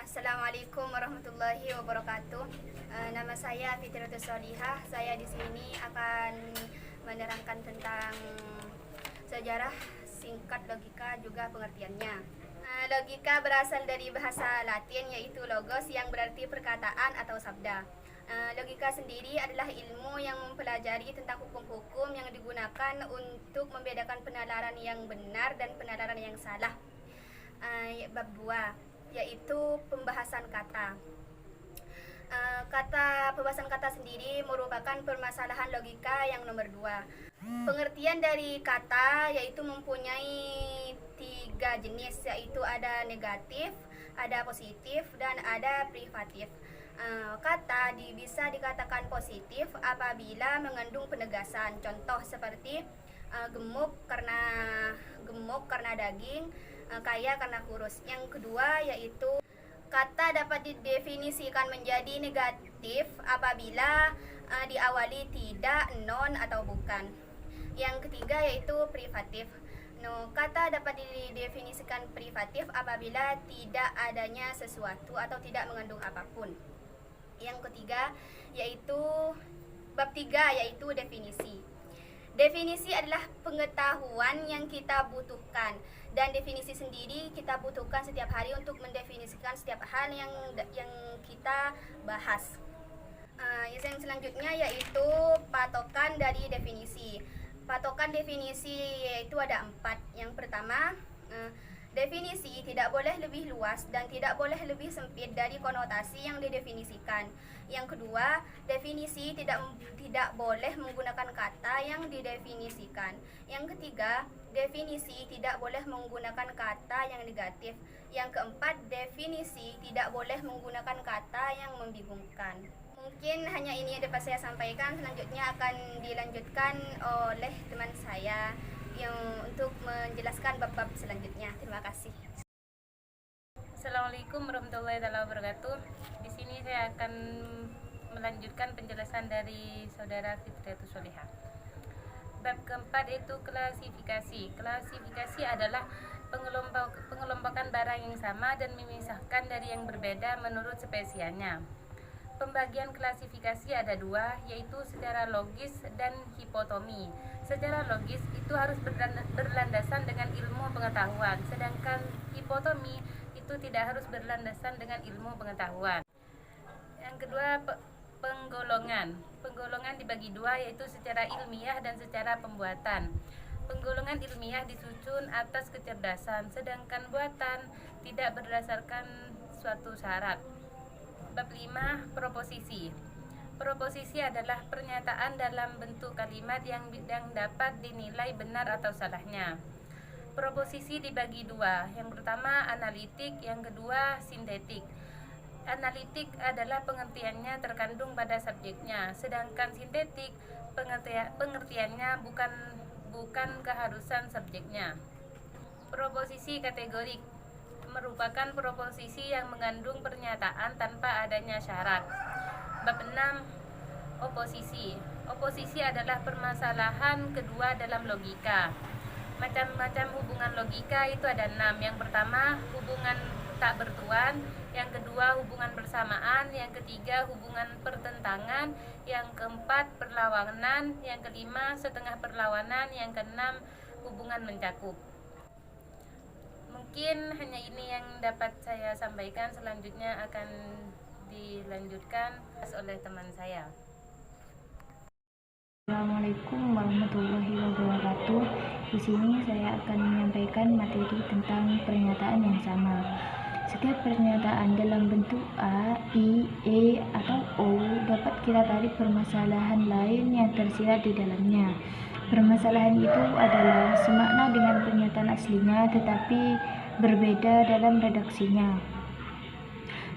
Assalamualaikum warahmatullahi wabarakatuh. Nama saya Fitratus Solihah. Saya di sini akan menerangkan tentang sejarah singkat logika juga pengertiannya. Logika berasal dari bahasa Latin yaitu logos yang berarti perkataan atau sabda. Logika sendiri adalah ilmu yang mempelajari tentang hukum-hukum yang digunakan untuk membedakan penalaran yang benar dan penalaran yang salah. Bab 2 yaitu pembahasan kata. Pembahasan kata sendiri merupakan permasalahan logika yang nomor 2. Pengertian dari kata yaitu mempunyai 3 jenis, yaitu ada negatif, ada positif, dan ada privatif. Kata bisa dikatakan positif apabila mengandung penegasan. Contoh seperti gemuk karena daging, kaya karena kurus. Yang kedua yaitu kata dapat didefinisikan menjadi negatif apabila diawali tidak, non, atau bukan. Yang ketiga yaitu privatif. Kata dapat didefinisikan privatif apabila tidak adanya sesuatu atau tidak mengandung apapun. Yang ketiga yaitu bab 3 yaitu definisi. Definisi adalah pengetahuan yang kita butuhkan, dan definisi sendiri kita butuhkan setiap hari untuk mendefinisikan setiap hal yang kita bahas. Yang selanjutnya yaitu patokan dari definisi. Patokan definisi yaitu ada 4. Yang pertama, definisi tidak boleh lebih luas dan tidak boleh lebih sempit dari konotasi yang didefinisikan. Yang kedua, definisi tidak boleh menggunakan kata yang didefinisikan. Yang ketiga, definisi tidak boleh menggunakan kata yang negatif. Yang keempat, definisi tidak boleh menggunakan kata yang membingungkan. Mungkin hanya ini yang dapat saya sampaikan. Selanjutnya akan dilanjutkan oleh teman saya yang untuk menjelaskan bab-bab selanjutnya. Terima kasih. Assalamualaikum warahmatullahi wabarakatuh. Di sini saya akan melanjutkan penjelasan dari saudara Fitratus Solihah. Bab keempat itu klasifikasi. Klasifikasi adalah pengelompokan barang yang sama dan memisahkan dari yang berbeda menurut spesiesnya. Pembagian klasifikasi ada 2, yaitu secara logis dan hipotomi. Secara logis itu harus berlandasan dengan ilmu pengetahuan, sedangkan hipotomi itu tidak harus berlandasan dengan ilmu pengetahuan. Yang kedua, penggolongan. Penggolongan dibagi 2, yaitu secara ilmiah dan secara pembuatan. Penggolongan ilmiah disusun atas kecerdasan, sedangkan buatan tidak berdasarkan suatu syarat. Bab 5, proposisi. Proposisi adalah pernyataan dalam bentuk kalimat yang dapat dinilai benar atau salahnya. Proposisi dibagi 2. Yang pertama analitik, yang kedua sintetik. Analitik adalah pengertiannya terkandung pada subjeknya, sedangkan sintetik pengertiannya bukan keharusan subjeknya. Proposisi kategorik merupakan proposisi yang mengandung pernyataan tanpa adanya syarat. Bab 6, oposisi. Oposisi adalah permasalahan kedua dalam logika. Macam-macam hubungan logika itu ada 6. Yang pertama, hubungan tak bertuan. Yang kedua, hubungan bersamaan. Yang ketiga, hubungan pertentangan. Yang keempat, perlawanan. Yang kelima, setengah perlawanan. Yang keenam, hubungan mencakup. Mungkin hanya ini yang dapat saya sampaikan. Selanjutnya akan dilanjutkan oleh teman saya. Assalamualaikum warahmatullahi wabarakatuh. Di sini saya akan menyampaikan materi tentang pernyataan yang sama. Setiap pernyataan dalam bentuk A, I, E, atau O dapat kita tarik permasalahan lain yang tersirat di dalamnya. Permasalahan itu adalah semakna dengan pernyataan aslinya tetapi berbeda dalam redaksinya.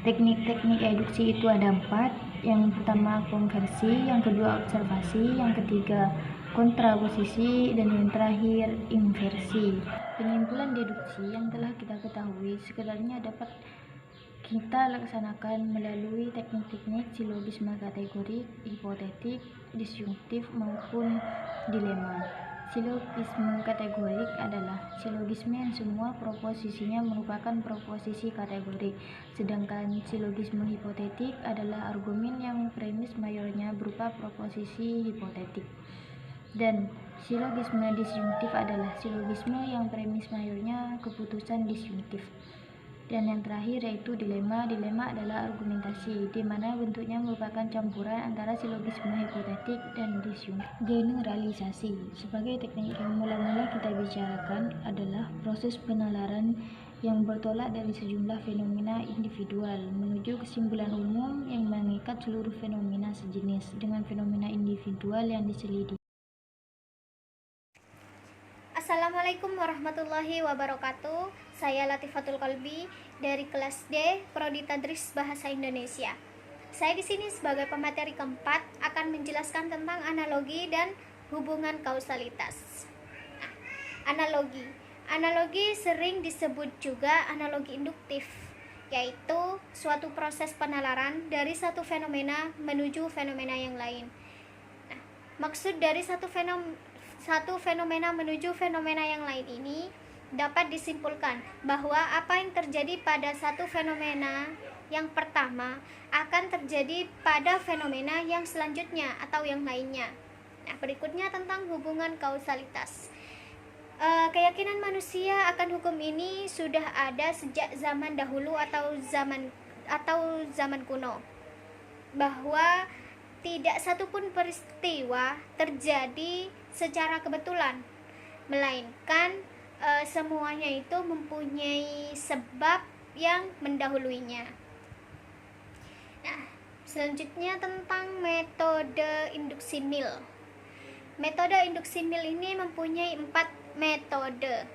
Teknik-teknik eduksi itu ada 4. Yang pertama konversi, yang kedua observasi, yang ketiga kontraposisi, dan yang terakhir inversi. Penyimpulan deduksi yang telah kita ketahui sebenarnya dapat kita laksanakan melalui teknik-teknik silogisme kategorik, hipotetik, disyunktif maupun dilema. Silogisme kategorik adalah silogisme yang semua proposisinya merupakan proposisi kategorik, sedangkan silogisme hipotetik adalah argumen yang premis mayornya berupa proposisi hipotetik. Dan silogisme disjungtif adalah silogisme yang premis mayornya keputusan disjungtif. Dan yang terakhir yaitu dilema. Dilema adalah argumentasi, di mana bentuknya merupakan campuran antara silogisme hipotetik dan disjungtif. Generalisasi sebagai teknik yang mula-mula kita bicarakan adalah proses penalaran yang bertolak dari sejumlah fenomena individual menuju kesimpulan umum yang mengikat seluruh fenomena sejenis dengan fenomena individual yang diselidiki. Assalamualaikum warahmatullahi wabarakatuh. Saya Latifatul Qalbi dari kelas D Prodi Tadris Bahasa Indonesia. Saya di sini sebagai pemateri keempat akan menjelaskan tentang analogi dan hubungan kausalitas. Analogi. Analogi sering disebut juga analogi induktif, yaitu suatu proses penalaran dari satu fenomena menuju fenomena yang lain. Maksud dari satu fenomena menuju fenomena yang lain ini dapat disimpulkan bahwa apa yang terjadi pada satu fenomena yang pertama akan terjadi pada fenomena yang selanjutnya atau yang lainnya. Berikutnya tentang hubungan kausalitas. Keyakinan manusia akan hukum ini sudah ada sejak zaman dahulu atau zaman kuno, bahwa tidak satupun peristiwa terjadi secara kebetulan, melainkan semuanya itu mempunyai sebab yang mendahuluinya. Selanjutnya tentang metode induksi Mill. Metode induksi Mill ini mempunyai 4 metode.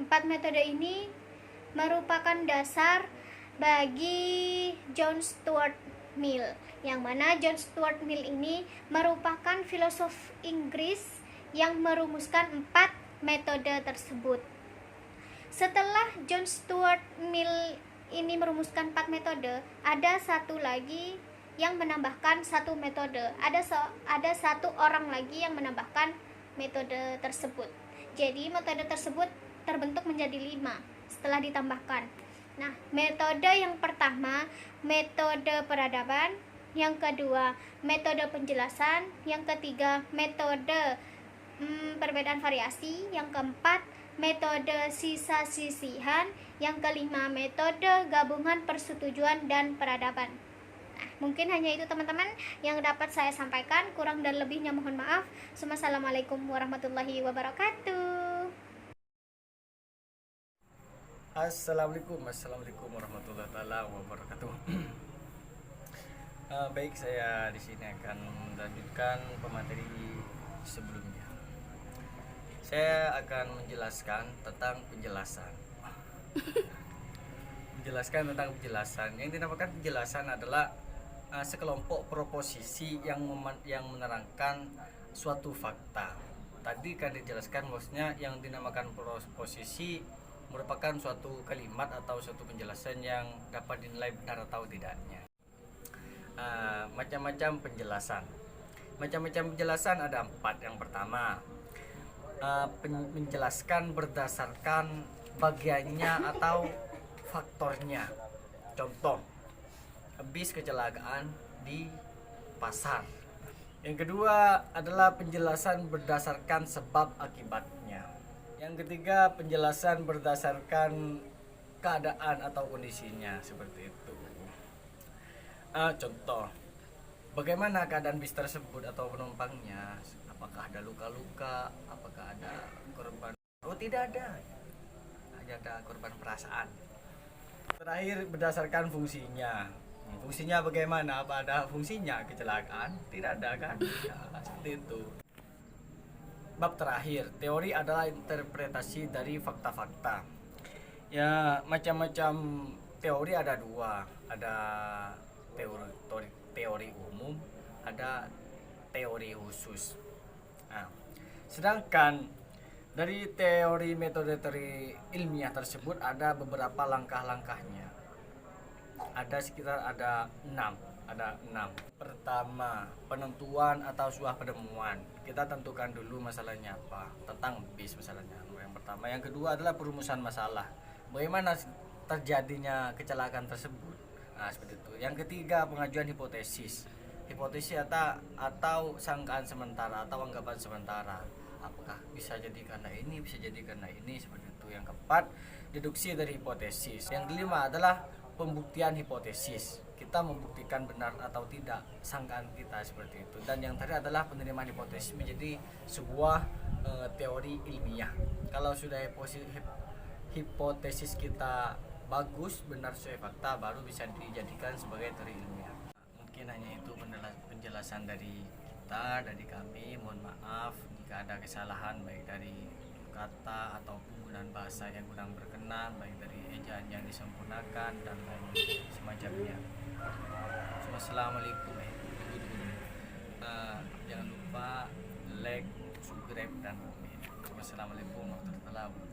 4 metode ini merupakan dasar bagi John Stuart Mill, yang mana John Stuart Mill ini merupakan filosof Inggris yang merumuskan 4 metode tersebut. Setelah John Stuart Mill ini merumuskan 4 metode, ada satu lagi yang menambahkan 1 metode. Ada satu orang lagi yang menambahkan metode tersebut. Jadi metode tersebut terbentuk menjadi 5 setelah ditambahkan. Metode yang pertama metode peradaban, yang kedua metode penjelasan, yang ketiga metode perbedaan variasi, yang keempat metode sisa-sisihan, yang kelima metode gabungan persetujuan dan peradaban. Mungkin hanya itu teman-teman yang dapat saya sampaikan, kurang dan lebihnya mohon maaf. Wassalamualaikum warahmatullahi wabarakatuh. Assalamualaikum warahmatullahi wabarakatuh. Baik, saya di sini akan melanjutkan pemateri sebelumnya. Saya akan menjelaskan tentang penjelasan. Yang dinamakan penjelasan adalah sekelompok proposisi yang menerangkan suatu fakta. Tadi kan dijelaskan maksudnya yang dinamakan proposisi merupakan suatu kalimat atau suatu penjelasan yang dapat dinilai benar atau tidaknya. Macam-macam penjelasan. Macam-macam penjelasan ada 4. Yang pertama, menjelaskan berdasarkan bagiannya atau faktornya. Contoh, bis kecelakaan di pasar. Yang kedua adalah penjelasan berdasarkan sebab akibatnya. Yang ketiga, penjelasan berdasarkan keadaan atau kondisinya, seperti itu. Contoh, bagaimana keadaan bis tersebut atau penumpangnya? Apakah ada luka-luka? Apakah ada korban? Oh, tidak ada. Hanya ada korban perasaan. Terakhir, berdasarkan fungsinya. Fungsinya bagaimana? Apa ada fungsinya kecelakaan? Tidak ada kan? Ya, seperti itu. Bab terakhir, teori adalah interpretasi dari fakta-fakta. Ya, macam-macam teori ada 2. Ada teori umum, ada teori khusus. Sedangkan dari metode teori ilmiah tersebut ada beberapa langkah-langkahnya. Ada sekitar 6. Ada 6. Pertama, penentuan atau sebuah penemuan. Kita tentukan dulu masalahnya apa, tentang bis masalahnya. Yang pertama. Yang kedua adalah perumusan masalah. Bagaimana terjadinya kecelakaan tersebut. Nah, seperti itu. Yang ketiga, pengajuan hipotesis. Hipotesis atau sangkaan sementara atau anggapan sementara. Apakah bisa jadi karena ini, bisa jadi karena ini, seperti itu. Yang keempat, deduksi dari hipotesis. Yang kelima adalah pembuktian hipotesis. Kita membuktikan benar atau tidak sangkaan kita, seperti itu. Dan yang terakhir adalah penerimaan hipotesis menjadi sebuah teori ilmiah. Kalau sudah hipotesis kita bagus, benar sesuai fakta, baru bisa dijadikan sebagai teori ilmiah. Mungkin hanya itu penjelasan dari kita, dari kami. Mohon maaf jika ada kesalahan baik dari kata atau penggunaan bahasa yang kurang berkenan, baik dari ejaan yang disempurnakan dan lain semacamnya. Assalamualaikum. Jangan lupa like, subscribe dan komen. Wassalamualaikum warahmatullahi wabarakatuh.